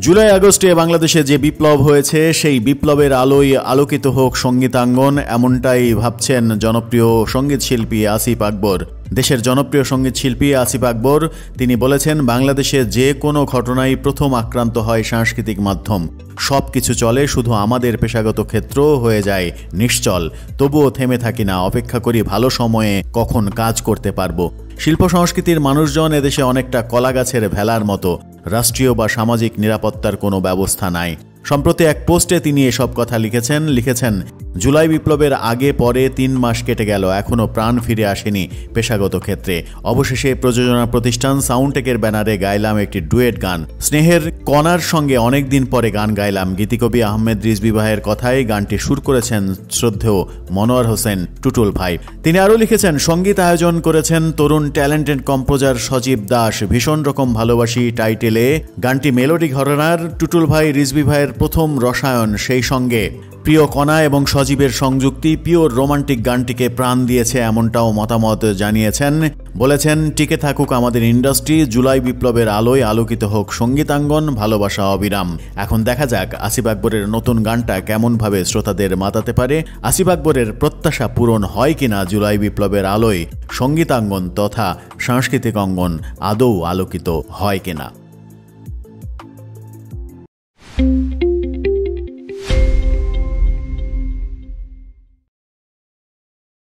জুলাই আগস্টে বাংলাদেশে যে বিপ্লব হয়েছে সেই বিপ্লবের আলোয় আলোকিত হোক সঙ্গীতাঙ্গন, এমনটাই ভাবছেন জনপ্রিয় সঙ্গীত শিল্পী আসিফ আকবর। দেশের জনপ্রিয় সঙ্গীত শিল্পী আসিফ আকবর তিনি বলেছেন, বাংলাদেশে যে কোনো ঘটনায় প্রথম আক্রান্ত হয় সাংস্কৃতিক মাধ্যম। সবকিছু চলে, শুধু আমাদের পেশাগত ক্ষেত্র হয়ে যায় নিশ্চল। তবুও থেমে থাকি না, অপেক্ষা করি ভালো সময়ে কখন কাজ করতে পারবো। শিল্প সংস্কৃতির মানুষজন এদেশে অনেকটা কলাগাছের ভেলার মতো, রাষ্ট্রীয় বা সামাজিক নিরাপত্তার কোনো ব্যবস্থা নাই। সম্প্রতি এক পোস্টে তিনি এসব কথা লিখেছেন জুলাই বিপ্লবের আগে পরে 3 মাস কেটে গেল, এখনও প্রাণ ফিরে আসেনি পেশাগত ক্ষেত্রে। অবশেষে প্রযোজনা প্রতিষ্ঠান সাউন্ডটেকের ব্যানারে গাইলাম একটি ডুয়েট গান। স্নেহের কণার সঙ্গে অনেকদিন পরে গান গাইলাম। গীতিকবি আহমেদ রিজভী ভাইয়ের কথায় গানটি সুর করেছেন শ্রদ্ধেয় মনোয়ার হোসেন টুটুল ভাই। তিনি আরও লিখেছেন, সঙ্গীত আয়োজন করেছেন তরুণ ট্যালেন্টেড কম্পোজার সজীব দাস। ভীষণ রকম ভালোবাসি টাইটেলে গানটি মেলোডি ঘরানার টুটুল ভাই রিজভী ভাইয়ের প্রথম রসায়ন, সেই সঙ্গে প্রিয় কণা এবং সজীবের সংযুক্তি পিওর রোমান্টিক গানটিকে প্রাণ দিয়েছে, এমনটাও মতামত জানিয়েছেন। বলেছেন, টিকে থাকুক আমাদের ইন্ডাস্ট্রি, জুলাই বিপ্লবের আলোয় আলোকিত হোক সঙ্গীতাঙ্গন, ভালোবাসা অবিরাম। এখন দেখা যাক আসিফ আকবরের নতুন গানটা কেমনভাবে শ্রোতাদের মাতাতে পারে। আসিফ আকবরের প্রত্যাশা পূরণ হয় কিনা জুলাই বিপ্লবের আলোয় সঙ্গীতাঙ্গন তথা সাংস্কৃতিক অঙ্গন আদৌ আলোকিত হয় কিনা।